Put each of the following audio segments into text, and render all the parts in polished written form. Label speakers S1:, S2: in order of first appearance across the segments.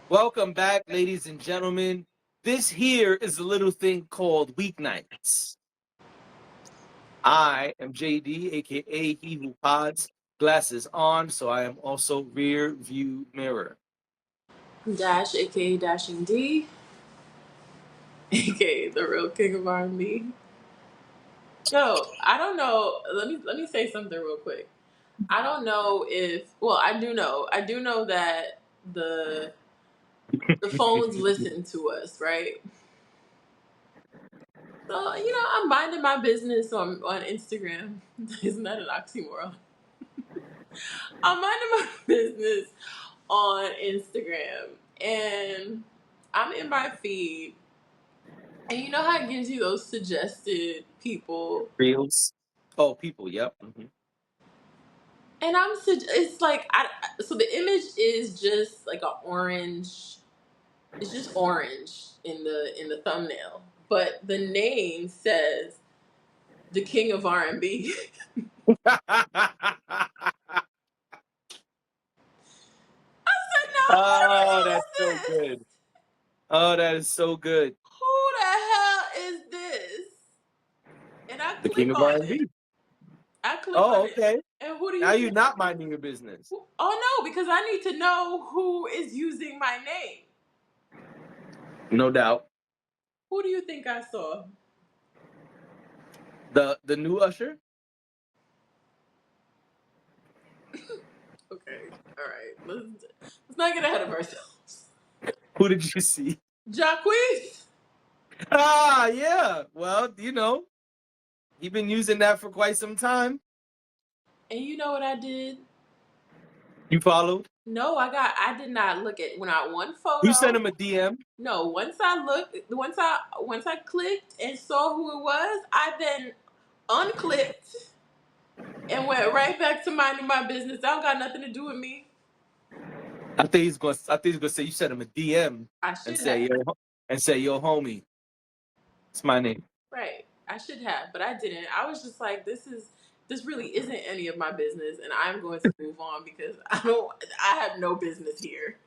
S1: Welcome back, ladies and gentlemen. This here is a little thing called Weeknights. I am JD, aka He Who Pods. Glasses on, so I am also rear view mirror.
S2: Dash, aka Dashing D, aka the real king of R&B. Yo, I don't know. Let me say something real quick. I don't know if I do know. I do know that the phones listen to us, right? So I'm minding my business on Instagram. Isn't that an oxymoron? I'm minding my business on Instagram, and I'm in my feed. And you know how it gives you those suggested people.
S1: Reels. Oh, people. Yep.
S2: And it's like, so the image is just like a orange. It's just orange in the thumbnail, but the name says the King of R&B. I said, no, who the
S1: Oh,
S2: hell
S1: that's so
S2: is this?
S1: good. Oh, that is so good.
S2: Who the hell is this? And I
S1: The King
S2: click
S1: of
S2: on
S1: R&B.
S2: it. I click
S1: Oh,
S2: on it,
S1: okay.
S2: and who do
S1: Now
S2: you
S1: you're
S2: think?
S1: not minding your business.
S2: Oh no, because I need to know who is using my name.
S1: No doubt.
S2: Who do you think I saw?
S1: The new Usher.
S2: Okay, all right. Let's not get ahead of ourselves.
S1: Who did you see?
S2: Jacquees.
S1: Ah, yeah. Well, you've been using that for quite some time.
S2: And you know what I did?
S1: You followed.
S2: No, I did not look at when I one
S1: You sent
S2: photo.
S1: him a DM.
S2: No, once I clicked and saw who it was, I then unclicked and went right back to minding my business. That don't got nothing to do with me.
S1: I think he's gonna say you sent him a DM
S2: I
S1: and
S2: should
S1: say
S2: have.
S1: yo homie, it's my name.
S2: Right. I should have, but I didn't. I was just like, this really isn't any of my business, and I'm going to move on because I have no business here.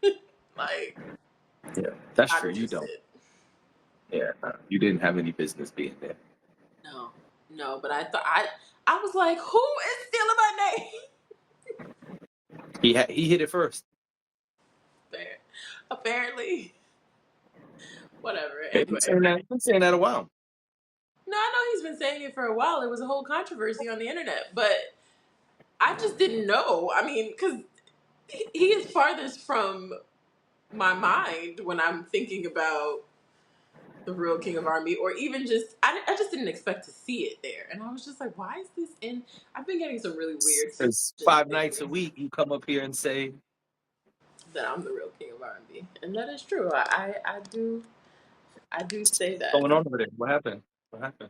S2: Like,
S1: Yeah, that's
S2: not
S1: true. You don't.
S2: interested.
S1: Yeah, you didn't have any business being there.
S2: No, no. But I was like, who is stealing my name?
S1: He hit it first.
S2: Fair. Apparently, whatever.
S1: He's been
S2: Anyway,
S1: saying that. Been saying that a while.
S2: no, I know he's been saying it for a while. It was a whole controversy on the internet, but I just didn't know. I mean, because he is farthest from my mind when I'm thinking about the real King of R&B, or even just I just didn't expect to see it there, and I was just like, why is this in? I've been getting some really weird
S1: Because
S2: suggestions
S1: 5 nights a
S2: lately
S1: week you come up here and say,
S2: that I'm the real King of R&B, and that is true. I do say
S1: "What's
S2: that.
S1: going on over there? What happened? What happened?"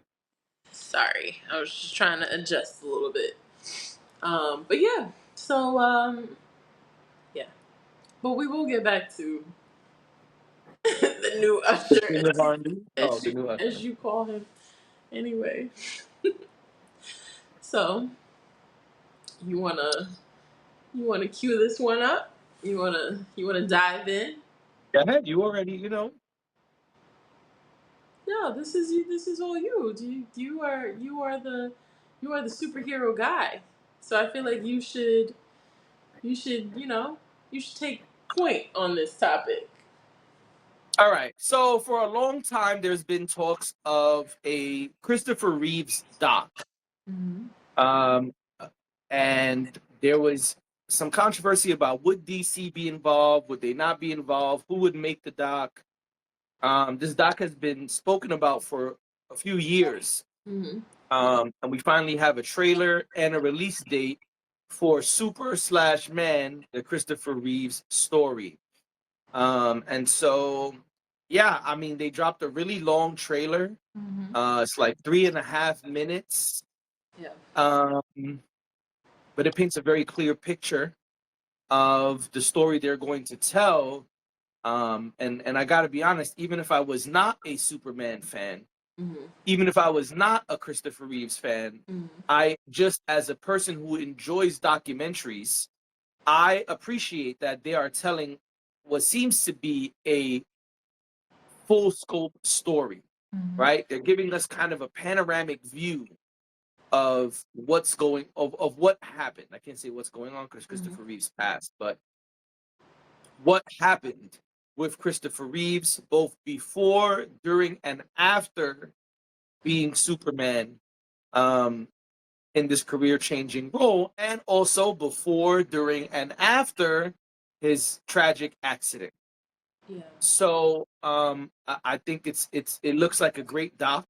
S2: Sorry, I was just trying to adjust a little bit. But yeah, so yeah, but we will get back to the new
S1: The
S2: Usher,
S1: King of R&B. Oh,
S2: as
S1: the
S2: you
S1: new
S2: as
S1: Usher.
S2: you call him, anyway. So you wanna cue this one up? You wanna dive in?
S1: Go ahead. You already,
S2: No, this is all you. You are the superhero guy. So I feel like you should you should take point on this topic.
S1: All right. So for a long time, there's been talks of a Christopher Reeves doc.
S2: Mm-hmm.
S1: Um, and there was some controversy about would DC be involved, would they not be involved, who would make the doc. This doc has been spoken about for a few years.
S2: Mm-hmm.
S1: And we finally have a trailer and a release date for Super/Man, the Christopher Reeves story. And so, yeah, I mean, they dropped a really long trailer.
S2: Mm-hmm.
S1: It's like 3.5 minutes.
S2: Yeah.
S1: Um, but it paints a very clear picture of the story they're going to tell. And I got to be honest, even if I was not a Superman fan,
S2: Mm-hmm.
S1: even if I was not a Christopher Reeves fan,
S2: Mm-hmm.
S1: I just as a person who enjoys documentaries, I appreciate that they are telling what seems to be a full scope story,
S2: Mhm.
S1: right? They're giving us kind of a panoramic view of of what happened. I can't say what's going on because
S2: Mhm.
S1: Christopher Reeves passed, but what happened with Christopher Reeves both before, during, and after being Superman, um, in this career changing role, and also before, during, and after his tragic accident.
S2: Yeah.
S1: So I think it looks like a great doc.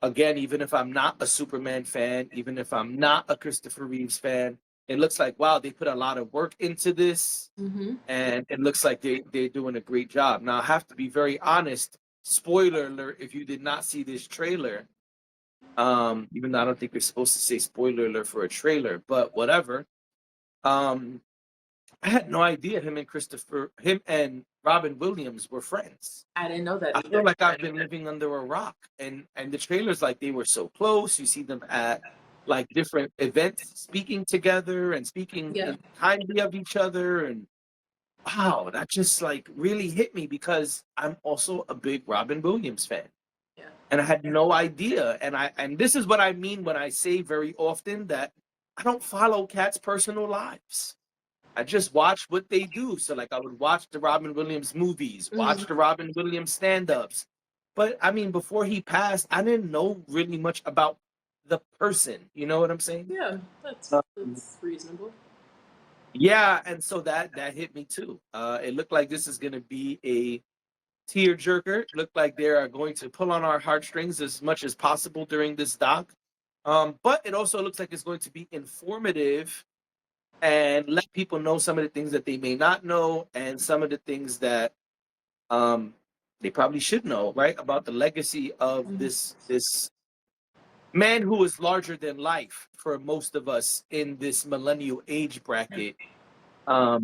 S1: Again, even if I'm not a Superman fan, even if I'm not a Christopher Reeves fan, it looks like wow, they put a lot of work into this,
S2: Mhm.
S1: and it looks like they're doing a great job. Now I have to be very honest. Spoiler alert: if you did not see this trailer, even though I don't think you're supposed to say spoiler alert for a trailer, but whatever. Um, I had no idea him and Robin Williams were friends.
S2: I didn't know that
S1: I feel
S2: either.
S1: like I've been living under a rock, and the trailers like they were so close. You see them at like different events, speaking together and speaking
S2: Yeah.
S1: in kindly of each other, and wow, that just like really hit me because I'm also a big Robin Williams fan,
S2: Yeah.
S1: and I had no idea. And this is what I mean when I say very often that I don't follow cats' personal lives. I just watch what they do. So like I would watch the Robin Williams movies, watch
S2: Mhm.
S1: the Robin Williams stand-ups. But I mean, before he passed, I didn't know really much about the person. You know what I'm saying?
S2: Yeah.
S1: Um,
S2: That's reasonable.
S1: yeah, and so that hit me too. It looked like this is gonna be a tearjerker. It looked like they are going to pull on our heartstrings as much as possible during this doc. But it also looks like it's going to be informative and let people know some of the things that they may not know and some of the things that um, they probably should know, right, about the legacy of
S2: Mhm.
S1: this man who is larger than life for most of us in this millennial age
S2: Yeah.
S1: bracket.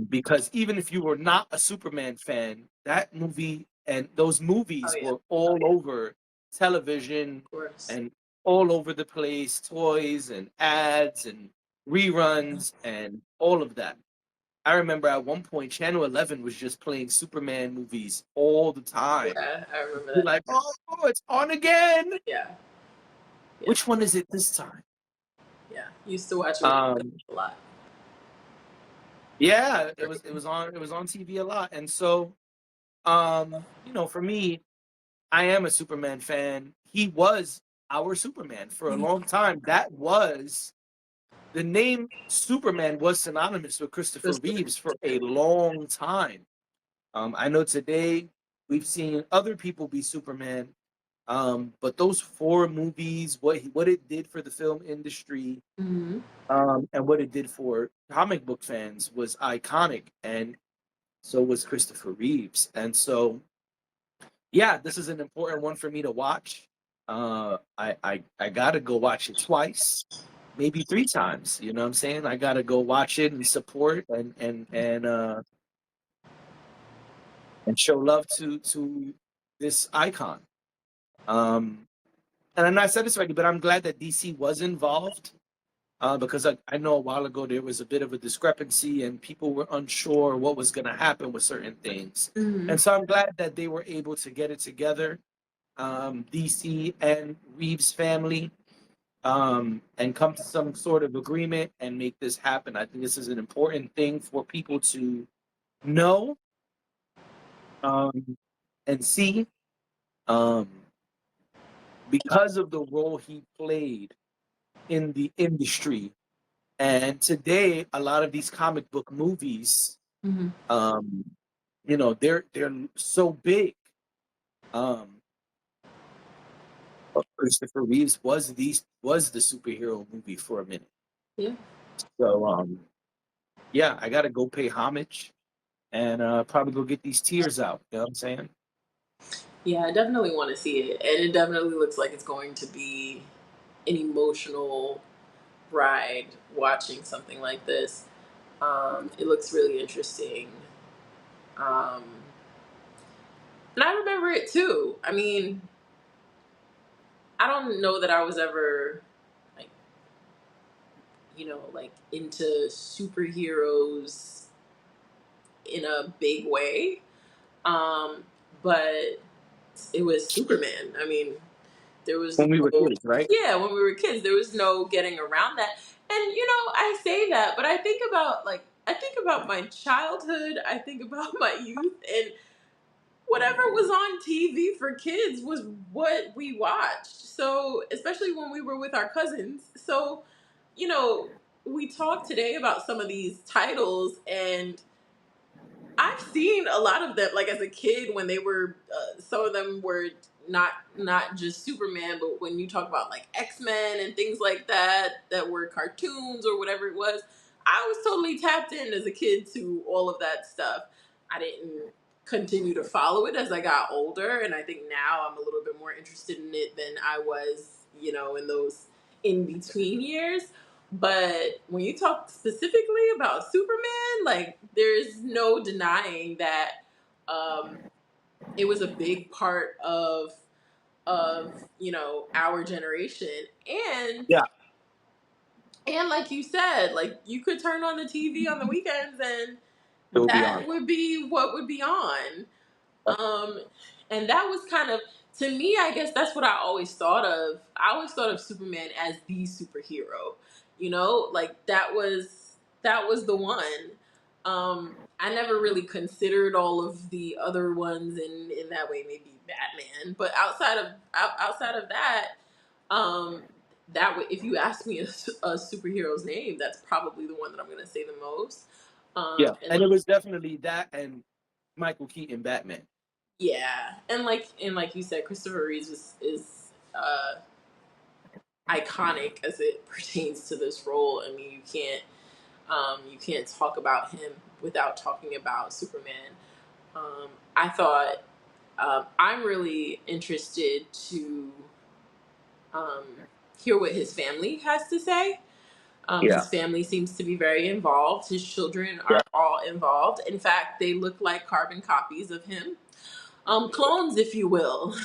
S1: Because even if you were not a Superman fan, that movie and those
S2: Oh
S1: movies
S2: yeah.
S1: were all over television
S2: Of course.
S1: and all over the place, toys and ads and reruns and all of that. I remember at one point, Channel 11 was just playing Superman movies all the time.
S2: Yeah. I remember
S1: You're
S2: that.
S1: like, oh, it's on again.
S2: Yeah. Yeah.
S1: Which one is it this time?
S2: Yeah. Used to watch it with
S1: Um,
S2: a lot.
S1: yeah, it was on TV a lot. And so for me, I am a Superman fan. He was our Superman for a
S2: Mhm.
S1: long time. That was the name Superman was synonymous with Christopher
S2: Just
S1: Reeves for a long time. I know today we've seen other people be Superman, but those four movies, what it did for the film industry,
S2: Mhm.
S1: and what it did for comic book fans was iconic, and so was Christopher Reeves. And so, yeah, this is an important one for me to watch. I gotta go watch it twice, maybe three times. You know what I'm saying? I gotta go watch it and support and show love to this icon. Um, and I'm not satisfied, but I'm glad that DC was involved because I know a while ago there was a bit of a discrepancy and people were unsure what was going to happen with certain things.
S2: Mhm.
S1: And so I'm glad that they were able to get it together, DC and Reeves family, and come to some sort of agreement and make this happen. I think this is an important thing for people to know, um, and see, um, because of the role he played in the industry. And today, a lot of these comic book movies,
S2: Mhm.
S1: um, they're so big. Um, but Christopher Reeves was the superhero movie for a minute.
S2: Yeah.
S1: So yeah, I gotta go pay homage and probably go get these tears out. You know what I'm saying?
S2: Yeah. I definitely want to see it, and it definitely looks like it's going to be an emotional ride watching something like this. It looks really interesting. Um, and I remember it too. I mean, I don't know that I was ever like, like into superheroes in a big way. Um, but it was Superman. I mean, there was
S1: When we were
S2: no,
S1: kids, right?
S2: yeah, when we were kids, there was no getting around that. And I say that, but I think about my childhood, I think about my youth, and whatever was on TV for kids was what we watched. So, especially when we were with our cousins. So, you know, we talked today about some of these titles, and I've seen a lot of them, like as a kid, when they were some of them were not just Superman, but when you talk about like X-Men and things like that were cartoons or whatever it was, I was totally tapped in as a kid to all of that stuff. I didn't continue to follow it as I got older, and I think now I'm a little bit more interested in it than I was, in those in between years. But when you talk specifically about Superman, like there's no denying that um, it was a big part of our generation, and
S1: Yeah,
S2: and like you said, like you could turn on the TV on the weekends and
S1: it will be
S2: that
S1: on.
S2: would be what would be on. Um, and that was kind of, to me, I guess that's what I always thought of. I always thought of Superman as the superhero. Like that was the one. I never really considered all of the other ones in that way, maybe Batman. But outside of that, um, if you ask me a superhero's name, that's probably the one that I'm going to say the most.
S1: Yeah,
S2: And
S1: and it was definitely that and Michael Keaton Batman.
S2: yeah, and like you said, Christopher Reeve is iconic as it pertains to this role. I mean, you can't talk about him without talking about Superman. I thought I'm really interested to um, hear what his family has to say.
S1: Yeah,
S2: His family seems to be very involved. His children
S1: yeah,
S2: are all involved. In fact, they look like carbon copies of him. Clones, if you will.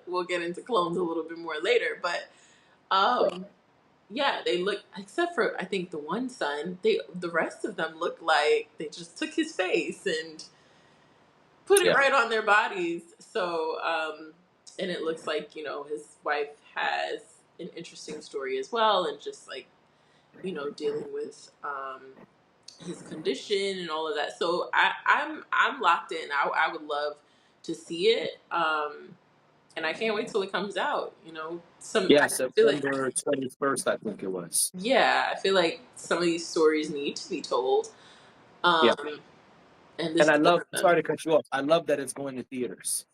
S2: We'll get into clones a little bit more later, but um, yeah, they look. Except for I think the one son, the rest of them look like they just took his face and put it
S1: yeah,
S2: right on their bodies. So, and it looks like his wife has an interesting story as well, and just like dealing with his condition and all of that. So I'm locked in. I would love to see it, and I can't wait till it comes out.
S1: yeah.
S2: I feel like
S1: September 21st, I think it was.
S2: yeah, I feel like some of these stories need to be told,
S1: Yeah,
S2: um, and this
S1: and I
S2: is one
S1: love.
S2: of them.
S1: Sorry to cut you off. I love that it's going to theaters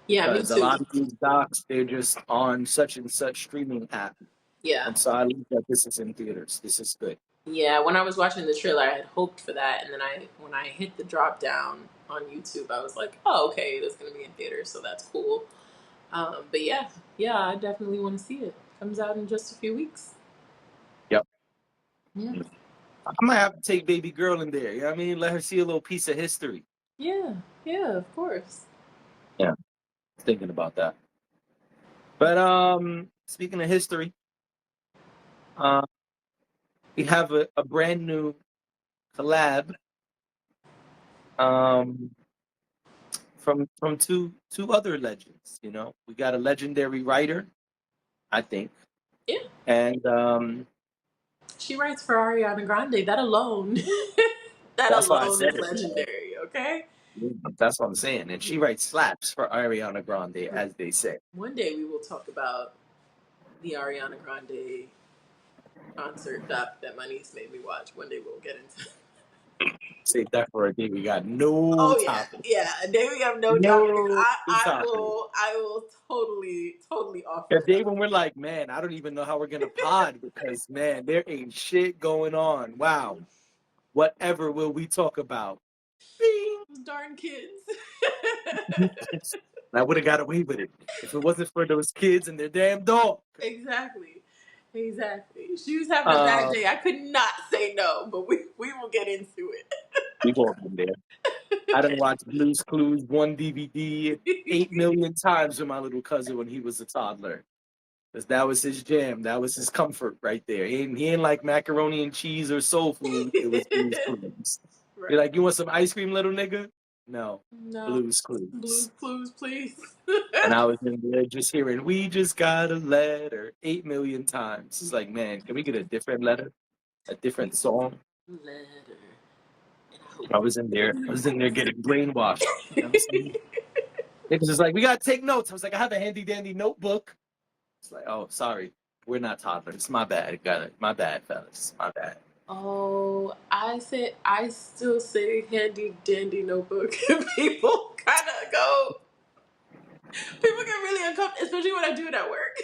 S2: Yeah, me
S1: because a lot
S2: too.
S1: of these docs they're just on such and such streaming app,
S2: Yeah,
S1: and so I love that this is in theaters. This is good.
S2: yeah. When I was watching the trailer, I had hoped for that, and then when I hit the drop down on YouTube, I was like, oh, okay, that's gonna be in theaters, so that's cool. But yeah, yeah, I definitely want to see it. Comes out in just a few weeks.
S1: Yep.
S2: Yeah,
S1: I might have to take baby girl in there. You know what I mean? Let her see a little piece of history.
S2: yeah, yeah. Of course.
S1: Yeah, thinking about that. But speaking of history, uh, we have a brand new collab um from two other legends. We got a legendary writer, I think,
S2: Yeah,
S1: and
S2: she writes for Ariana Grande. That alone, that
S1: that's why I
S2: alone
S1: said
S2: is
S1: it.
S2: legendary. Okay.
S1: That's what I'm saying. And she writes slaps for Ariana Grande, as they say.
S2: One day we will talk about the Ariana Grande concert that my niece made me watch. One day we'll get into.
S1: Save that for a day. We got no
S2: Oh yeah,
S1: topic.
S2: yeah. A day we have no topics.
S1: No
S2: I
S1: topic.
S2: will I will totally
S1: A
S2: offer it
S1: day
S2: up.
S1: when we're like, man, I don't even know how we're gonna pod because man, there ain't shit going on. Wow. Whatever will we talk about? Bing.
S2: Those darn kids.
S1: I would have got away with it if it wasn't for those kids and their damn dog.
S2: Exactly. Exactly. She was having a bad
S1: Uh,
S2: day. I could not say no, but we will get into
S1: we both been there. I done watched Blue's Clues one DVD
S2: it.
S1: 8 million times with my little cousin when he was a toddler. Because that was his jam. That was his comfort right there. He ain't like macaroni and cheese or soul food. It was Blue's Clues. You're
S2: Right.
S1: like, you want some ice cream, little nigga? No.
S2: No.
S1: Blues Clues.
S2: Blues Clues, please.
S1: And I was in there just hearing, we just got a letter 8 million times. It's like, man, can we get a different letter? A different song?
S2: Letter. And I hope
S1: I was in there getting brainwashed. You know what I'm saying? It was just like, we gotta take notes. I was like, I have a handy dandy notebook. It's like, oh, sorry. We're not toddlers. My bad. Got it. My bad, fellas. My bad.
S2: Oh, I still say handy dandy notebook. People kind of go. People get really uncomfortable, especially when I do it at work.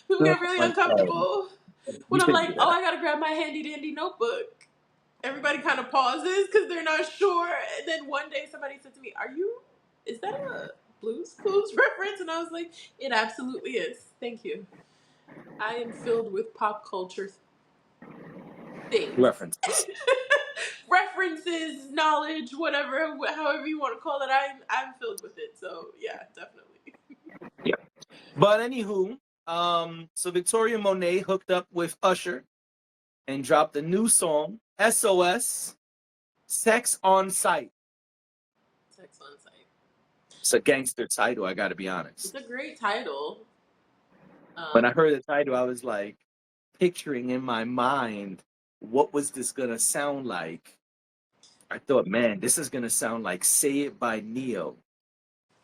S2: People get really uncomfortable
S1: You
S2: when I'm
S1: should
S2: like,
S1: do
S2: "Oh,
S1: that.
S2: I gotta grab my handy dandy notebook." Everybody kind of pauses because they're not sure. And then one day somebody said to me, "Are you? Is that a Blues Clues reference?" And I was like, "It absolutely is. Thank you. I am filled with pop culture things."
S1: References.
S2: References, knowledge, whatever, however you want to call it, I'm filled with it. So yeah, definitely.
S1: Yeah. But anywho, so Victoria Monet hooked up with Usher and dropped a new song, SOS, Sex on Sight.
S2: Sex on Sight.
S1: It's a gangster title, I gotta be
S2: It's
S1: honest.
S2: a great title.
S1: When I heard the title, I was like picturing in my mind, what was this gonna sound like? I thought, man, this is gonna sound like Say It by Neo.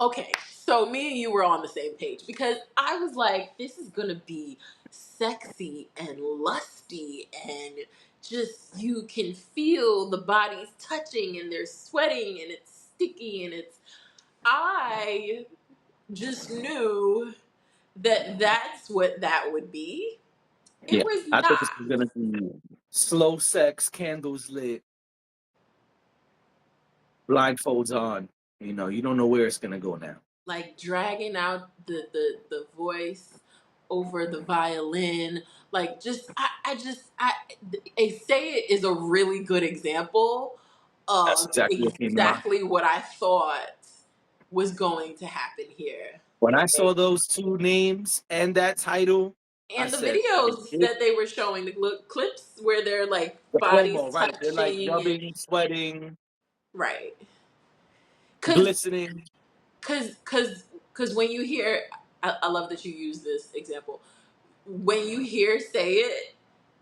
S2: Okay, so me and you were on the same page because I was like, this is gonna be sexy and lusty and just you can feel the bodies touching and they're sweating and it's sticky and it's I just knew that that's what that would be. It
S1: Yeah,
S2: was
S1: I thought this
S2: not.
S1: was gonna be slow sex, candles lit, blindfolds on. You know, you don't know where it's gonna go now.
S2: Like dragging out the voice over the violin, like just I a Say It is a really good example
S1: That's
S2: of
S1: exactly what came to mind.
S2: exactly what I thought was going to happen here.
S1: When I
S2: Like,
S1: saw those two names and that title, I
S2: and the
S1: said, "Hey,
S2: videos that they were showing, the clips where they're like
S1: the
S2: bodies
S1: promo, right? They're like
S2: touching and
S1: rubbing, sweating,
S2: right, because
S1: glistening.
S2: because when you hear, I love that you use this example. When you hear Say It,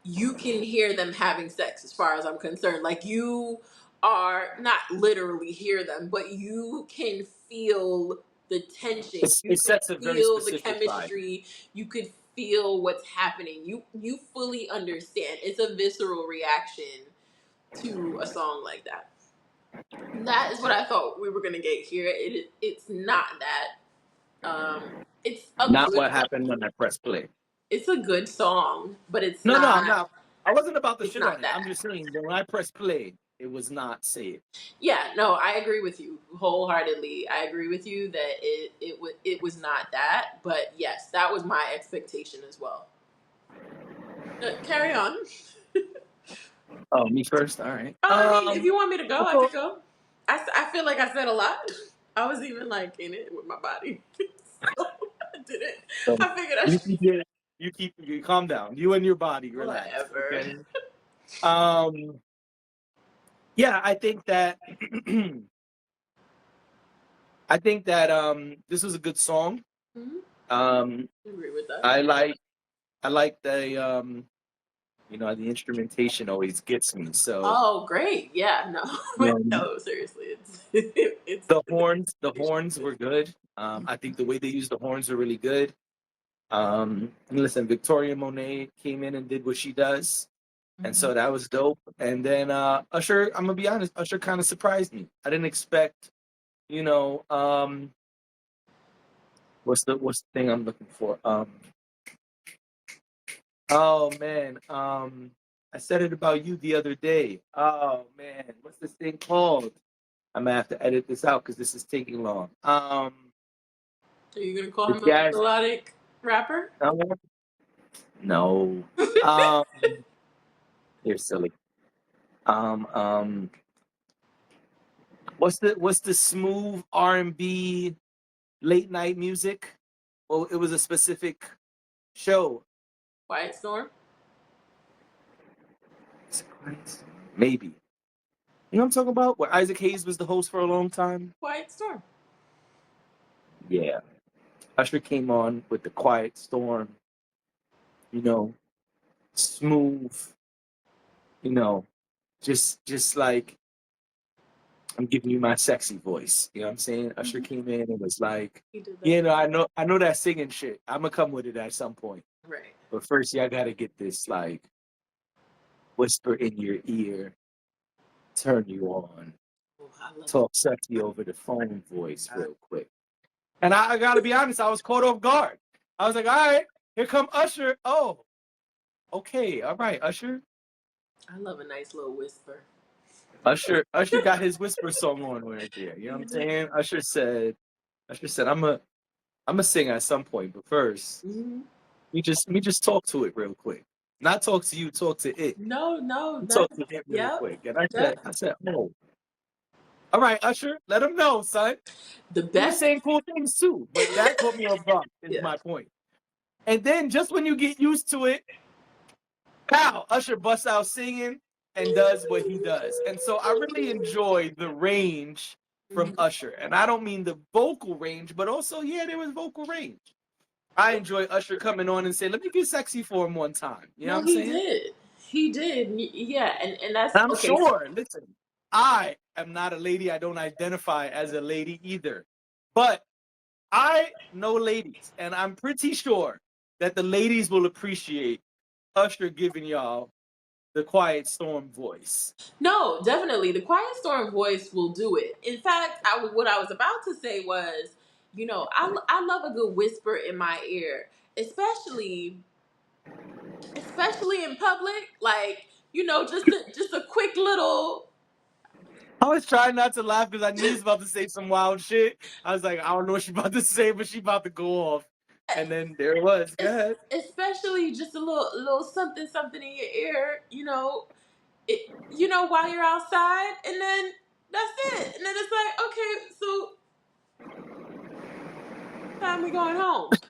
S2: you can hear them having sex as far as I'm concerned. Like you are not literally hear them, but you can feel the tension. You
S1: It
S2: could
S1: sets a very
S2: feel the
S1: specific vibe.
S2: chemistry. You could feel what's happening. You fully understand. It's a visceral reaction to a song like that. That is what I thought we were gonna get here. It's not that. It's a
S1: Not
S2: good
S1: what happened when I pressed play.
S2: it's a good song, but
S1: No, no, I'm not. I wasn't about to
S2: it's
S1: shit on
S2: not
S1: it. I'm
S2: that.
S1: just saying that when I pressed play, it was not Say It.
S2: Yeah, no, I agree with you wholeheartedly. I agree with you that it was not that, but yes, that was my expectation as well. Carry on.
S1: Oh, me first. All right.
S2: I mean, if you want me to go, I
S1: So,
S2: could go. I feel like I said a lot. I was even like in it with my body, so I didn't.
S1: so
S2: I figured I
S1: you
S2: should.
S1: keep it. You calm down. You and your body, relax.
S2: Whatever.
S1: Okay. Um. Yeah, I think that. I think that this was a good song.
S2: Mm-hmm.
S1: Um,
S2: I agree with that.
S1: I like the the instrumentation always gets me. So
S2: Oh, great! Yeah, no,
S1: um,
S2: no, seriously, it's it's
S1: the horns were good. I think the way they used the horns are really good. And listen, Victoria Monet came in and did what she does, and so that was dope. And then Usher, I'm gonna be honest, Usher kind of surprised me. I didn't expect, you know, what's the thing I'm looking for? Oh man, I said it about you the other day. Oh man, what's this thing called? I'm gonna have to edit this out because this is taking long.
S2: Are you gonna call
S1: The
S2: him a
S1: jazz.
S2: melodic rapper?
S1: No. Um, you're silly. Um, um, what's the smooth R&B late night music? Well, it was a specific show.
S2: Quiet Storm?
S1: Maybe. You know what I'm talking about? Where Isaac Hayes was the host for a long time.
S2: Quiet Storm.
S1: Yeah, Usher came on with the Quiet Storm. You know, smooth. You know, just like I'm giving you my sexy voice. You know what I'm saying? Usher came in and was like,
S2: He did that.
S1: you know, I know that singing shit. I'm gonna come with it at some point.
S2: Right.
S1: But first, y'all gotta get this like whisper in your ear, turn you on,
S2: Oh, I love
S1: talk sexy over the phone voice
S2: that.
S1: real quick. And I gotta be honest, I was caught off guard. I was like, all right, here come Usher. Oh, okay, all right, Usher.
S2: I love a nice little whisper.
S1: Usher got his whisper song on right there. You know what I'm saying? Usher said, I'm gonna sing at some point, but first,
S2: Mm-hmm.
S1: we just talk to it real quick. Not talk to you, talk to it.
S2: No,
S1: Talk
S2: that's
S1: to it real
S2: yep,
S1: quick. And
S2: yep.
S1: I said, oh, all right, Usher, let him know, son.
S2: The
S1: He was
S2: best.
S1: saying cool things too, but that caught me off guard. Is
S2: Yeah.
S1: my point. And then just when you get used to it, pow, Usher busts out singing and does what he does. And so I really enjoy the range from
S2: Mhm.
S1: Usher. And I don't mean the vocal range, but also, yeah, there was vocal range. I enjoy Usher coming on and saying, let me get sexy for him one time. You know what
S2: No,
S1: I'm
S2: he
S1: saying?
S2: did. He did. Yeah, and that's
S1: And I'm
S2: okay. So
S1: sure, listen, I am not a lady. I don't identify as a lady either. But I know ladies, and I'm pretty sure that the ladies will appreciate Usher giving y'all the Quiet Storm voice.
S2: no, definitely, the Quiet Storm voice will do it. In fact, what I was about to say was, I love a good whisper in my ear, especially in public. Like, just a quick little.
S1: I was trying not to laugh because I knew he was about to say some wild shit. I was like, I don't know what she's about to say, but she's about to go off. And then there it was. Go ahead.
S2: Especially just a little something something in your ear, while you're outside, and then that's it. And then it's like, okay, so time we going home. What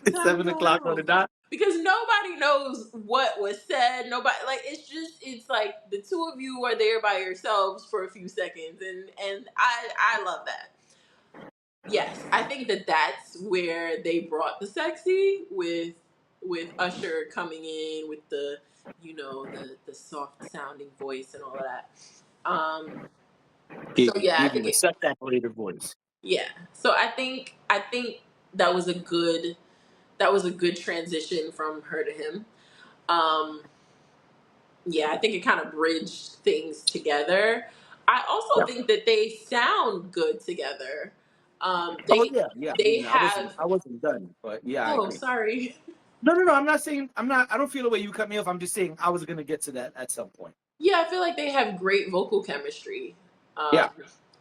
S1: It's
S2: time we
S1: 7 o'clock
S2: going
S1: on the
S2: home?
S1: dot.
S2: Because nobody knows what was said. Nobody, like, it's like the two of you are there by yourselves for a few seconds, and I love that. Yes, I think that that's where they brought the sexy with Usher coming in with the soft sounding voice and all of that. So yeah, I
S1: Gave you
S2: think
S1: the sex operator voice.
S2: yeah. So I think that was a good transition from her to him. Um, yeah, I think it kind of bridged things together. I also
S1: Yeah.
S2: think that they sound good together.
S1: Oh
S2: They
S1: yeah, yeah. I
S2: they
S1: mean,
S2: have.
S1: I wasn't done, but yeah, I
S2: Oh,
S1: agree.
S2: sorry.
S1: No, no, no. I'm not saying I'm not. I don't feel the way you cut me off. I'm just saying I was gonna get to that at some point.
S2: Yeah, I feel like they have great vocal chemistry.
S1: Yeah.
S2: Um,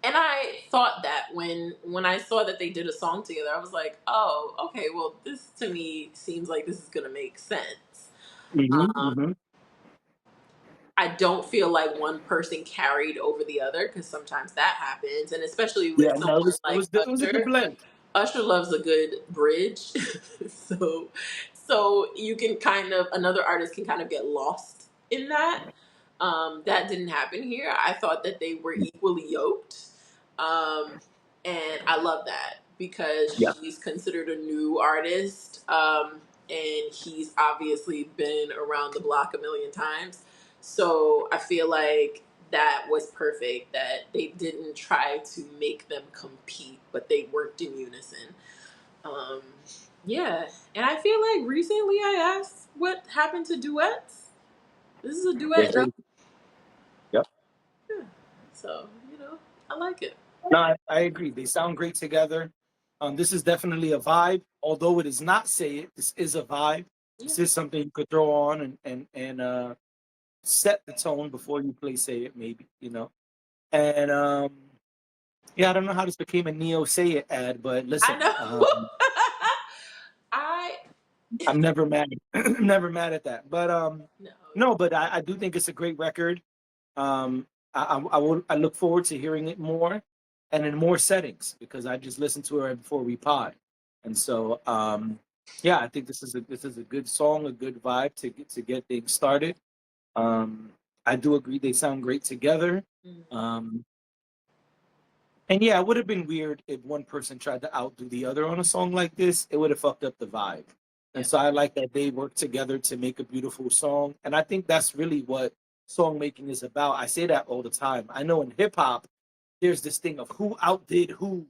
S2: and I thought that when I saw that they did a song together, I was like, oh, okay, well, this to me seems like this is gonna make sense. Um,
S1: Mm-hmm.
S2: I don't feel like one person carried over the other because sometimes that happens, and especially
S1: Yeah.
S2: with
S1: No,
S2: someone like
S1: it was a good
S2: Usher.
S1: blend.
S2: Usher loves a good bridge, so you can kind of another artist can kind of get lost in that. That didn't happen here. I thought that they were equally yoked, um, and I love that because
S1: Yeah.
S2: she's considered a new artist, and he's obviously been around the block a million times. So I feel like that was perfect. That they didn't try to make them compete, but they worked in unison. Um, yeah, and I feel like recently I asked what happened to duets. This is a
S1: They're
S2: duet drop.
S1: great. Yep.
S2: Yeah. So, I like it.
S1: No, I agree. They sound great together. This is definitely a vibe. Although it is not say it, this is a vibe.
S2: Yeah.
S1: This is something you could throw on and set the tone before you play say it, maybe, you know. And yeah, I don't know how this became a Neo Say It ad, but
S2: I
S1: listen,
S2: know. I
S1: I'm never mad, never mad at that. But
S2: no.
S1: no, but I do think it's a great record. Um, I look forward to hearing it more and in more settings because I just listened to her before we pod, and so yeah, I think this is a good song, a good vibe to get things started. Um, I do agree they sound great together.
S2: Mhm.
S1: Um, and yeah, it would have been weird if one person tried to outdo the other on a song like this. It would have fucked up the vibe. And
S2: Yeah.
S1: so I like that they work together to make a beautiful song. And I think that's really what song making is about. I say that all the time. I know in hip hop, there's this thing of who outdid who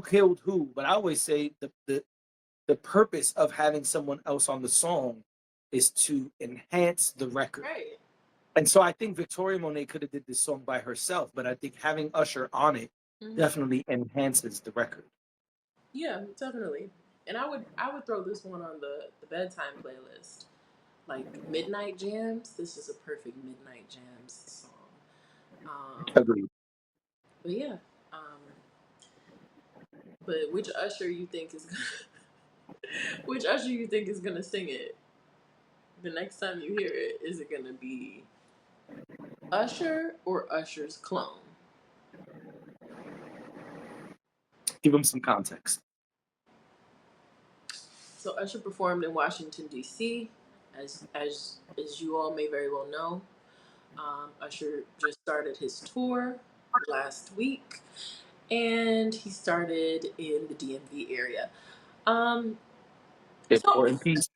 S1: killed who. But I always say the purpose of having someone else on the song is to enhance the record.
S2: Right.
S1: And so I think Victoria Monet could have did this song by herself, but I think having Usher on it
S2: Hmm.
S1: definitely enhances the record.
S2: Yeah, definitely. And I would throw this one on the bedtime playlist. Like midnight jams. This is a perfect midnight jams song.
S1: Agreed.
S2: But yeah. Um, but which Usher you think is which Usher you think is gonna sing it? The next time you hear it, is it gonna be Usher or Usher's clone?
S1: Give them some context.
S2: So Usher performed in Washington D.C. As you all may very well know. Usher just started his tour last week, and he started in the DMV area. Um, so,
S1: Important piece.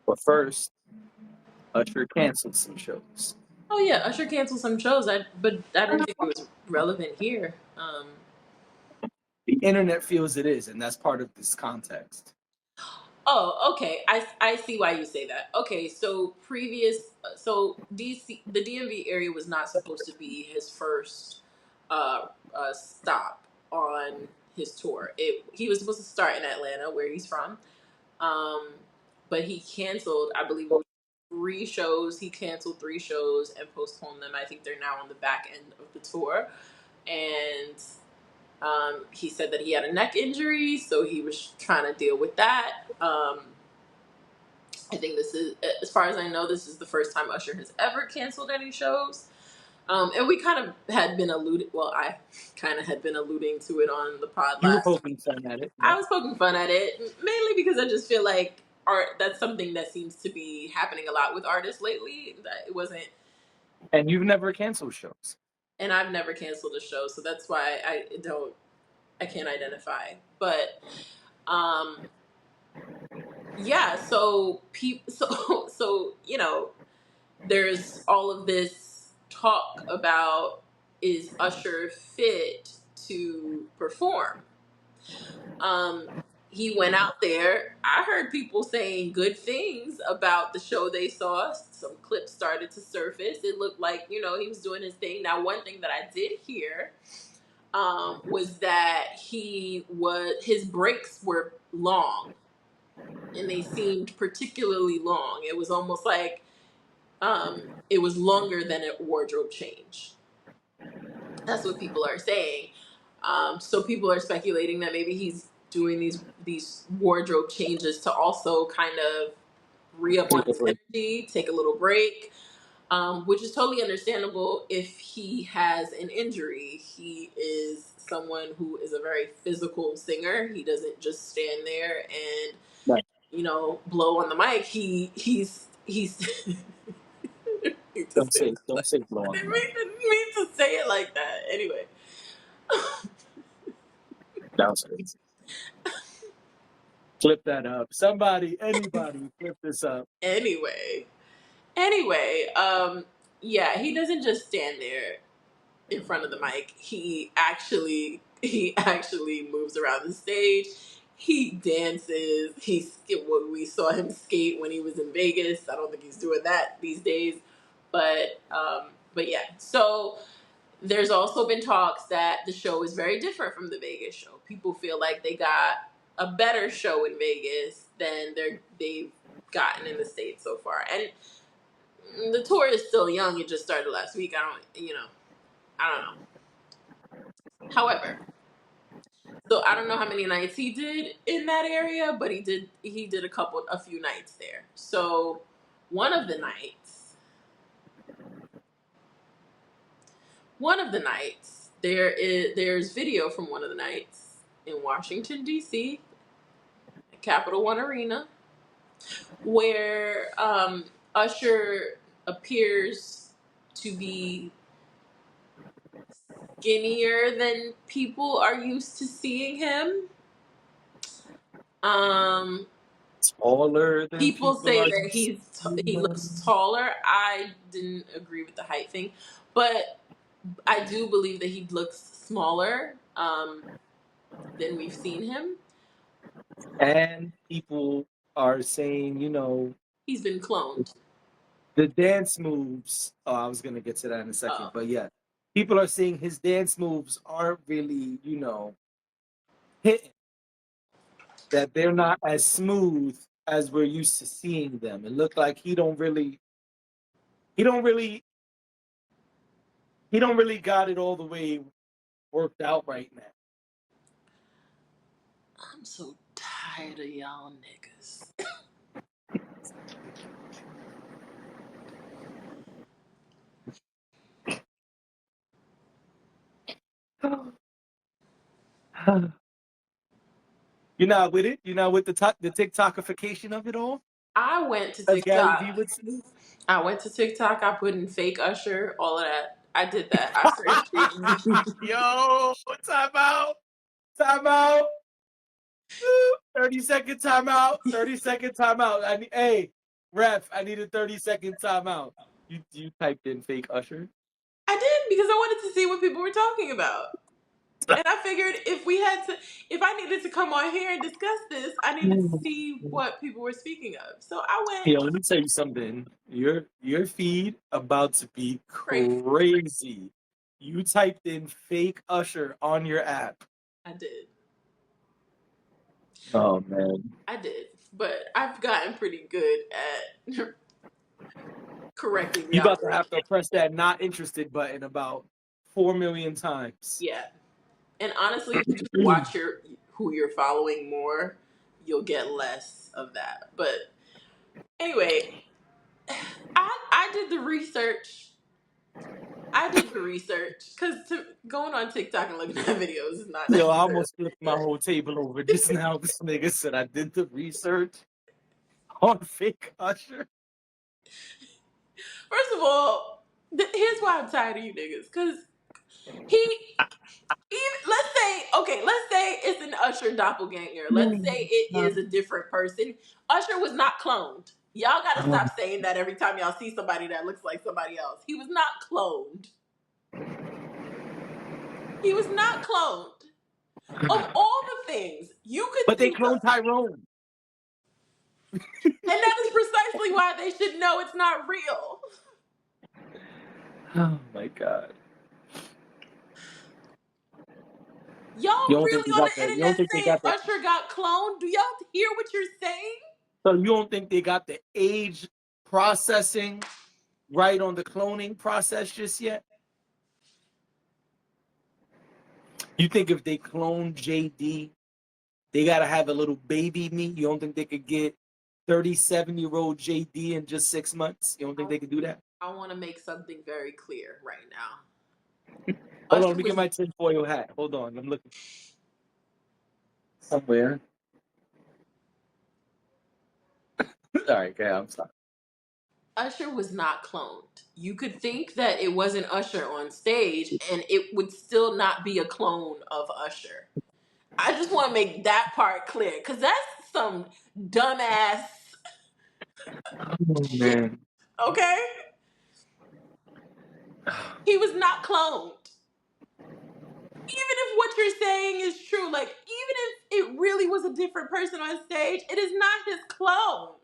S1: But first, Usher canceled some shows.
S2: oh yeah, Usher canceled some shows. But I didn't think it was relevant here.
S1: The internet feels it is, and that's part of this context.
S2: Oh, okay. I see why you say that. Okay, so so DC, the DMV area was not supposed to be his first stop on his tour. He was supposed to start in Atlanta, where he's from, um, but he canceled. I believe it was 3 shows. He canceled 3 shows and postponed them. I think they're now on the back end of the tour, and he said that he had a neck injury, so he was trying to deal with that. I think this is, as far as I know, this is the first time Usher has ever canceled any shows. And we kind of had been alluding, well, I kind of had been alluding to it on the pod
S1: You were
S2: last
S1: poking
S2: week.
S1: fun at it,
S2: I
S1: yeah.
S2: was poking fun at it, mainly because I just feel like that's something that seems to be happening a lot with artists lately. That it wasn't,
S1: And you've never canceled shows.
S2: and I've never canceled a show, so that's why I can't identify. But um, yeah, so so there's all of this talk about, is Usher fit to perform? Um, he went out there. I heard people saying good things about the show they saw. Some clips started to surface. It looked like, he was doing his thing. Now, one thing that I did hear was that his breaks were long, and they seemed particularly long. It was almost like it was longer than a wardrobe change. That's what people are saying. So people are speculating that maybe he's doing these wardrobe changes to also kind of re up on
S1: Take a
S2: his
S1: break.
S2: energy, take a little break, which is totally understandable if he has an injury. He is someone who is a very physical singer. He doesn't just stand there and
S1: Right.
S2: blow on the mic. He's need to say it
S1: Don't
S2: like
S1: say blow
S2: I
S1: on the
S2: didn't
S1: mic.
S2: mean to say it like that. Anyway.
S1: That was crazy. Flip that up. Somebody, anybody, flip this up.
S2: anyway. Anyway, yeah, he doesn't just stand there in front of the mic. He actually moves around the stage. He dances. We saw him skate when he was in Vegas. I don't think he's doing that these days. But yeah. So there's also been talks that the show is very different from the Vegas show. People feel like they got a better show in Vegas than they've gotten in the States so far. And the tour is still young. It just started last week. I don't know. However, so I don't know how many nights he did in that area, but he did a few nights there. So one of the nights, there's video from one of the nights in Washington D.C. Capital One Arena, where Usher appears to be skinnier than people are used to seeing him. Um,
S1: Taller than
S2: People
S1: people
S2: say
S1: are
S2: that
S1: used
S2: he
S1: to.
S2: looks taller. I didn't agree with the height thing, but I do believe that he looks smaller than we've seen him.
S1: And people are saying,
S2: He's been cloned.
S1: the dance moves. Oh, I was gonna get to that in a second,
S2: Oh,
S1: but yeah, people are saying his dance moves aren't really, hitting. That they're not as smooth as we're used to seeing them. It looked like he don't really, he don't really got it all the way worked out right now.
S2: I'm so tired of y'all niggas.
S1: You're not with it. You're not with the TikTokification of it all,
S2: I went to
S1: as Gary
S2: TikTok.
S1: Vee would say.
S2: I went to TikTok. I put in fake Usher, all of that. I did that. I searched it.
S1: Yo, time out. Time out. 30-second timeout. 30-second timeout. Hey, ref, I need a 30-second timeout. You typed in fake Usher?
S2: I did because I wanted to see what people were talking about. And I figured if I needed to come on here and discuss this, I needed to see what people were speaking of. So I went
S1: Yeah, let me tell you something. Your feed about to be
S2: crazy.
S1: crazy. You typed in fake Usher on your app.
S2: I did.
S1: Oh man.
S2: I did. But I've gotten pretty good at correcting the
S1: You about to
S2: algorithm.
S1: have to press that not interested button about 4 million times.
S2: Yeah. And honestly, if you just watch who you're following more, you'll get less of that. But anyway, I did the research. I did the research because going on TikTok and looking at videos is not
S1: Yo, I
S2: necessarily
S1: almost flipped my
S2: research.
S1: whole table over just now. This nigga said I did the research on fake Usher.
S2: First of all, here's why I'm tired of you niggas. Because he, even, let's say it's an Usher doppelganger. Let's say it is a different person. Usher was not cloned. Y'all gotta stop saying that every time y'all see somebody that looks like somebody else. He was not cloned. He was not cloned. Of all the things you could
S1: But they
S2: think
S1: cloned
S2: of,
S1: Tyrone.
S2: and that is precisely why they should know it's not real.
S1: Oh my god.
S2: Y'all
S1: You don't think
S2: really
S1: they
S2: on
S1: got
S2: the
S1: the you don't
S2: internet
S1: think they
S2: saying
S1: got the
S2: Usher got cloned? Do y'all hear what you're saying?
S1: so you don't think they got the age processing right on the cloning process just yet? You think if they clone JD, they gotta have a little baby me? You don't think they could get 37-year-old JD in just 6 months? You don't think they could do that?
S2: I want to make something very clear right now.
S1: Hold on,
S2: Usher
S1: let me get
S2: was
S1: my tinfoil hat. Hold on, I'm looking somewhere. All right, okay, I'm sorry.
S2: Usher was not cloned. You could think that it wasn't Usher on stage and it would still not be a clone of Usher. I just want to make that part clear because that's some dumbass
S1: Oh
S2: shit.
S1: man.
S2: Okay? He was not cloned. Even if what you're saying is true, like, even if it really was a different person on stage, it is not his clone.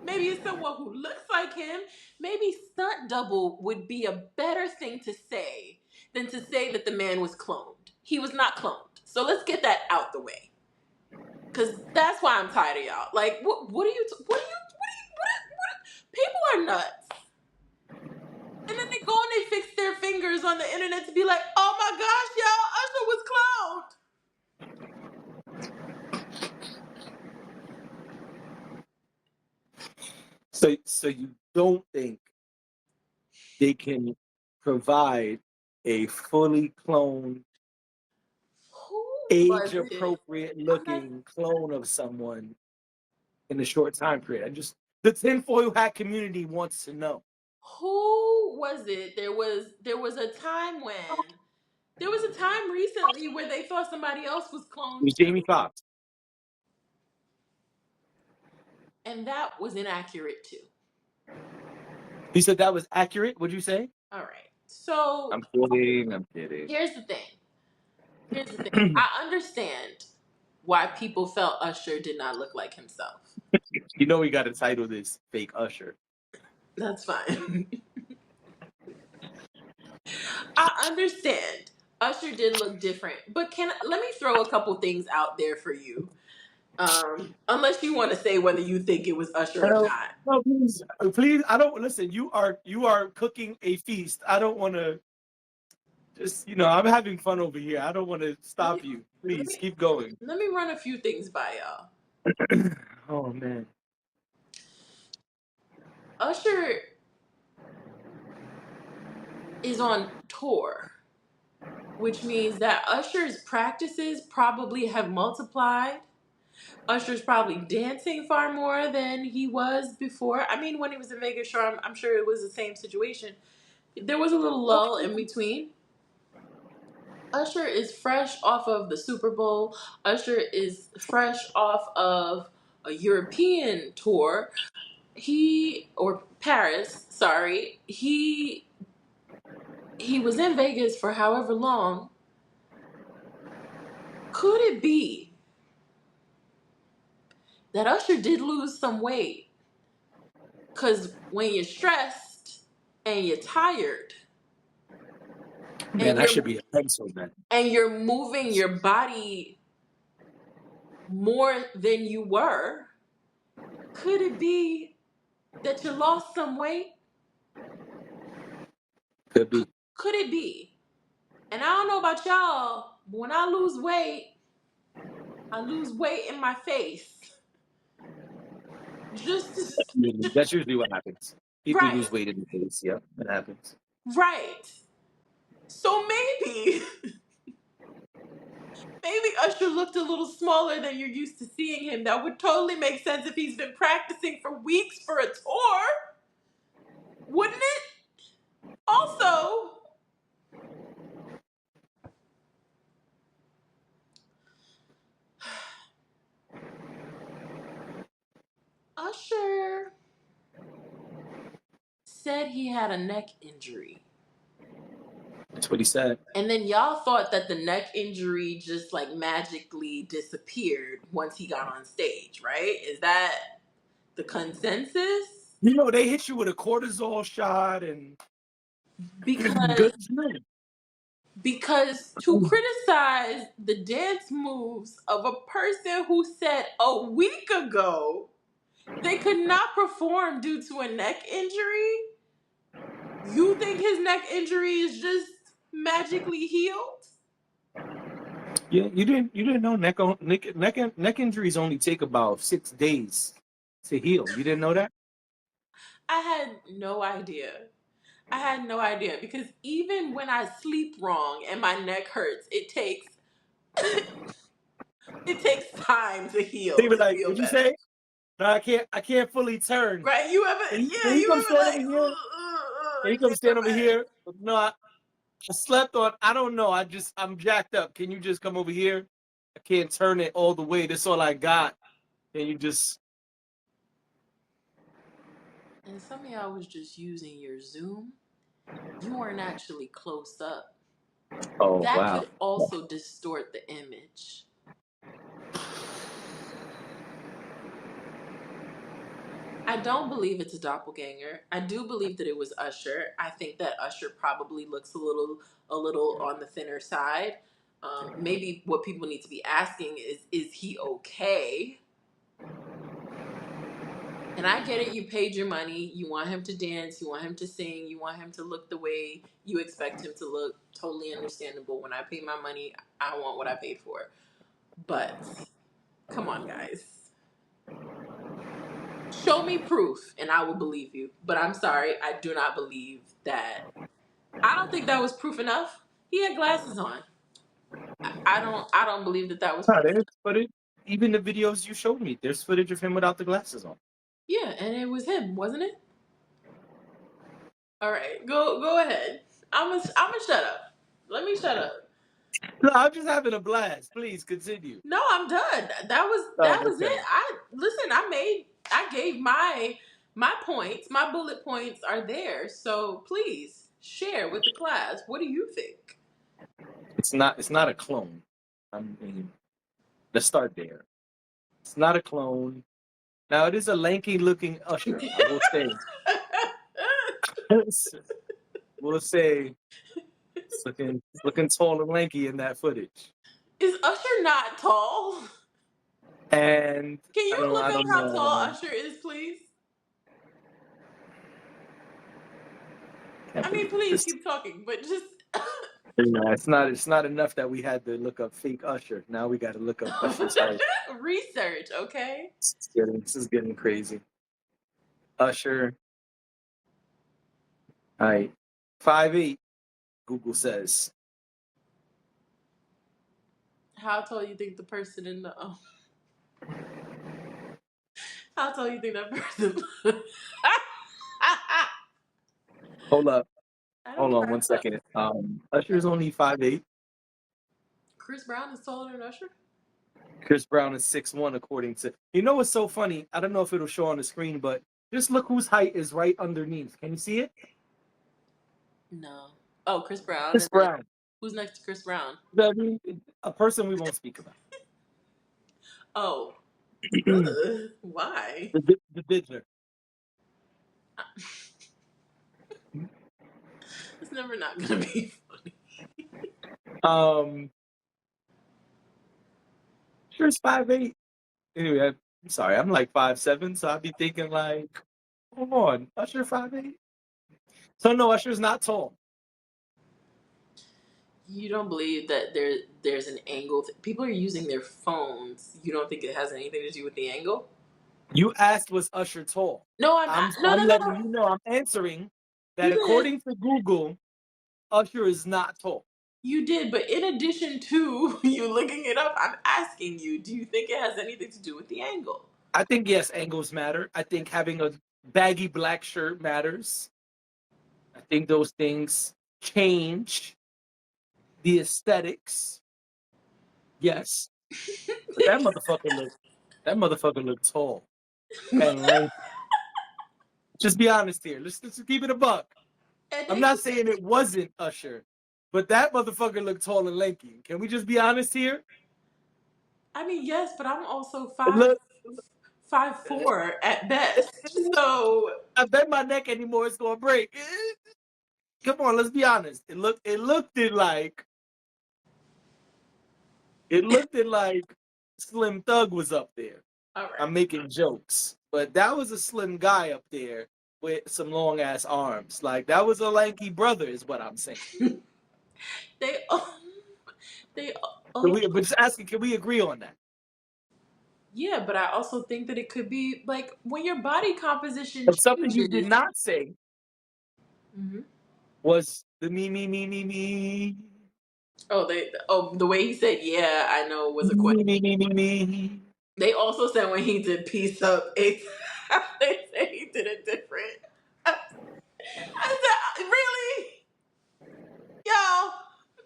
S2: Maybe it's someone who looks like him. Maybe stunt double would be a better thing to say than to say that the man was cloned. He was not cloned. So let's get that out the way. Cause that's why I'm tired of y'all. Like, what are you, people are nuts. And then they go and they fix their fingers on the internet to be like, oh my gosh, y'all, Usher was cloned.
S1: So you don't think they can provide a fully cloned,
S2: Who
S1: age
S2: was it?
S1: appropriate
S2: I'm not
S1: looking clone of someone in a short time period? The tinfoil hat community wants to know.
S2: Who was it? There was a time recently where they thought somebody else was
S1: It
S2: cloned
S1: was
S2: too,
S1: Jamie Foxx.
S2: and that was inaccurate too.
S1: He said that was accurate. What'd you say?
S2: All right. So
S1: I'm kidding. I'm kidding.
S2: here's the thing. I understand why people felt Usher did not look like himself.
S1: You know we got to title this "Fake Usher."
S2: That's fine. I understand. Usher did look different, but let me throw a couple things out there for you. Unless you want to say whether you think it was Usher or
S1: No,
S2: not.
S1: no, please, please. I don't listen. You are cooking a feast. I don't want to. Just I'm having fun over here. I don't want to
S2: Let
S1: stop
S2: me
S1: you.
S2: let
S1: Please
S2: me
S1: keep going.
S2: let me run a few things by y'all.
S1: Oh man.
S2: Usher is on tour, which means that Usher's practices probably have multiplied. Usher's probably dancing far more than he was before. I mean, when he was in Vegas, sure, I'm sure it was the same situation. There was a little lull in between. Usher is fresh off of the Super Bowl. Usher is fresh off of a European tour. Or Paris, sorry. He was in Vegas for however long. Could it be that Usher did lose some weight? Because when you're stressed and you're tired
S1: Man,
S2: and
S1: I should be a pencil, man.
S2: you're moving your body more than you were, could it be that you lost some weight?
S1: Could be.
S2: Could it be? And I don't know about y'all, but when I lose weight in my face. Just
S1: That's usually what happens. People
S2: right,
S1: lose weight in the face. Yeah, that happens.
S2: right. So maybe Usher looked a little smaller than you're used to seeing him. That would totally make sense if he's been practicing for weeks for a tour, wouldn't it? Also, Usher said he had a neck injury.
S1: That's what he said.
S2: And then y'all thought that the neck injury just like magically disappeared once he got on stage, right? Is that the consensus?
S1: They hit you with a cortisol shot and
S2: Because
S1: good shit.
S2: because to criticize the dance moves of a person who said a week ago they could not perform due to a neck injury, you think his neck injury is just magically healed?
S1: Yeah, you didn't know neck injuries only take about 6 days to heal. You didn't know that?
S2: I had no idea. I had no idea because even when I sleep wrong and my neck hurts, it takes time to
S1: They
S2: heal
S1: were
S2: to
S1: like,
S2: feel
S1: "What'd you
S2: better.
S1: say?" No, I can't fully turn.
S2: Right? You ever
S1: Can you come stand over
S2: like
S1: here? Can you
S2: you
S1: come
S2: can't go
S1: stand over
S2: back.
S1: here? No, I slept on. I don't know. I'm jacked up. Can you just come over here? I can't turn it all the way. That's all I got. Can you just?
S2: And some of y'all was just using your Zoom. You weren't actually close up.
S1: Oh
S2: That
S1: wow.
S2: could also distort the image. I don't believe it's a doppelganger. I do believe that it was Usher. I think that Usher probably looks a little on the thinner side. Maybe what people need to be asking is he okay? And I get it, you paid your money, you want him to dance, you want him to sing, you want him to look the way you expect him to look. Totally understandable. When I pay my money, I want what I paid for. But come on, guys. Show me proof and I will believe you. But I'm sorry, I do not believe that. I don't think that was proof enough. He had glasses on. I don't believe that was
S1: No,
S2: proof
S1: there's
S2: enough.
S1: footage. Even the videos you showed me, there's footage of him without the glasses on.
S2: Yeah, and it was him, wasn't it? All right, go ahead. I'm gonna shut up. Let me shut up.
S1: No, I'm just having a blast. Please continue.
S2: No, I'm done. That
S1: Oh,
S2: was it.
S1: okay.
S2: I gave my points. My bullet points are there. So please share with the class. What do you think?
S1: It's not a clone. I mean, let's start there. It's not a clone. Now it is a lanky looking Usher. I will say. We'll say it's looking tall and lanky in that footage.
S2: Is Usher not tall?
S1: And
S2: Can
S1: I
S2: you
S1: don't
S2: look
S1: I
S2: up
S1: don't
S2: how tall
S1: know.
S2: Usher is, please?
S1: Can't
S2: I mean,
S1: believe
S2: please
S1: this.
S2: keep talking, but just
S1: It's not enough that we had to look up fake Usher. Now we got to look up Usher's height.
S2: research, okay?
S1: This is getting crazy. Usher height 5'8", Google says.
S2: How tall you think the person in the how tall you think that person?
S1: Hold up.
S2: I
S1: Hold
S2: don't
S1: on one
S2: crack up.
S1: second. Usher's only 5'8".
S2: Chris Brown is taller than Usher?
S1: Chris Brown is 6'1", according to. You know what's so funny? I don't know if it'll show on the screen, but just look whose height is right underneath. Can you see it?
S2: No. Oh, Chris Brown.
S1: Chris
S2: And then
S1: Brown.
S2: who's next to Chris Brown?
S1: I mean, a person we won't speak about.
S2: Oh,
S1: the,
S2: why?
S1: the Diddler.
S2: It's never not gonna be funny.
S1: Um, Usher's 5'8". Anyway, I'm sorry. I'm like 5'7", so I'd be thinking like, hold on, Usher 5'8". So no, Usher's not tall.
S2: You don't believe that there's an angle. People are using their phones. You don't think it has anything to do with the angle?
S1: You asked, was Usher tall?
S2: No, I'm
S1: I'm
S2: no
S1: I'm
S2: no no.
S1: letting you know. I'm answering that
S2: You did.
S1: according to Google, Usher is not tall.
S2: You did, but in addition to you looking it up, I'm asking you, do you think it has anything to do with the angle?
S1: I think yes, angles matter. I think having a baggy black shirt matters. I think those things change the aesthetics. Yes, but that motherfucker looked tall and lanky. Just be honest here. Let's keep it a buck.
S2: And
S1: I'm
S2: then
S1: not saying it wasn't Usher, but that motherfucker looked tall and lanky. Can we just be honest here?
S2: I mean, yes, but I'm also
S1: It look,
S2: 5'4" at best. So
S1: I bet my neck anymore it's gonna break. Come on, let's be honest. It looked like Slim Thug was up there.
S2: all
S1: I'm
S2: right.
S1: making jokes, but that was a slim guy up there with some long ass arms. Like that was a lanky brother, is what I'm saying.
S2: They they
S1: But just asking, can we agree on that?
S2: yeah, but I also think that it could be like when your body composition
S1: But something you did
S2: changes.
S1: not say
S2: Mhm.
S1: was the me.
S2: The way he said yeah, I know was a question.
S1: Me.
S2: They also said when he did peace up, they said he did it different. I said really, y'all.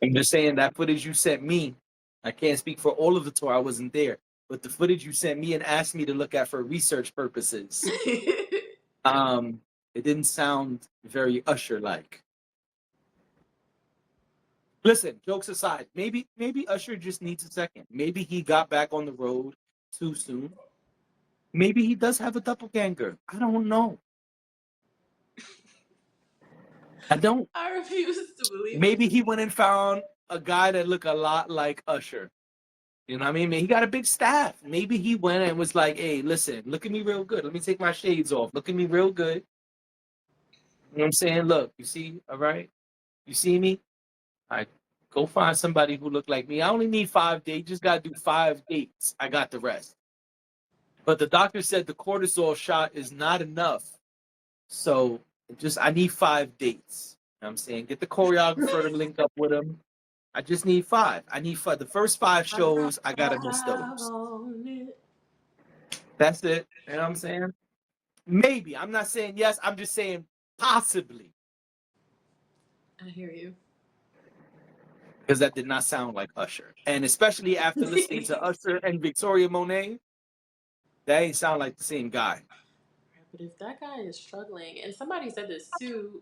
S1: I'm just saying that footage you sent me. I can't speak for all of the tour. I wasn't there, but the footage you sent me and asked me to look at for research purposes, um, it didn't sound very Usher like. Listen, jokes aside, maybe Usher just needs a second. Maybe he got back on the road too soon. Maybe he does have a doppelganger. I don't know. I don't.
S2: I refuse to believe it.
S1: Maybe he went and found a guy that looked a lot like Usher. You know what I mean? He got a big staff. Maybe he went and was like, hey, listen, look at me real good. Let me take my shades off. Look at me real good. You know what I'm saying? Look, you see, all right? You see me? All right, go find somebody who look like me. I only need 5 dates. Just got to do 5 dates. I got the rest. But the doctor said the cortisol shot is not enough. So I need 5 dates. You know what I'm saying? Get the choreographer to link up with him. I just need 5. I need 5. The first 5 shows, I got to miss those. That's it. You know what I'm saying? Maybe. I'm not saying yes. I'm just saying possibly.
S2: I hear you.
S1: Because that did not sound like Usher. And especially after listening to Usher and Victoria Monet, that ain't sound like the same guy.
S2: But if that guy is struggling, and somebody said this too,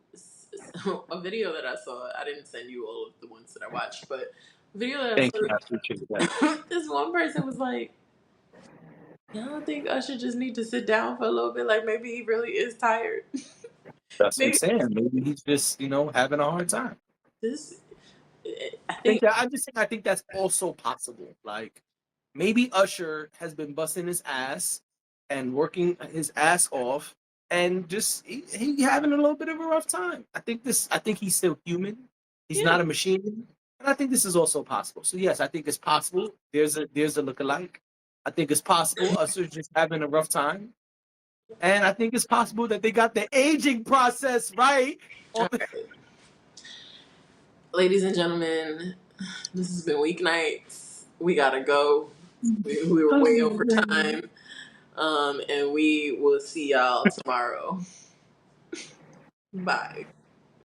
S2: a video that I saw, I didn't send you all of the ones that I watched, but a video that
S1: Thank you. I
S2: I
S1: appreciate that.
S2: saw, this one person was like, I don't think Usher just need to sit down for a little bit. Like maybe he really is tired.
S1: That's what I'm
S2: Maybe
S1: saying. Maybe he's just, having a hard time.
S2: this. I think.
S1: I think that's also possible. Like maybe Usher has been busting his ass and working his ass off and just he having a little bit of a rough time. I think he's still human. He's
S2: Yeah.
S1: not a machine. And I think this is also possible. So yes, I think it's possible. There's a lookalike. I think it's possible Usher's just having a rough time. And I think it's possible that they got the aging process right.
S2: All right. Ladies and gentlemen, this has been Weeknights. We gotta go. We were way over time. And we will see y'all tomorrow. Bye.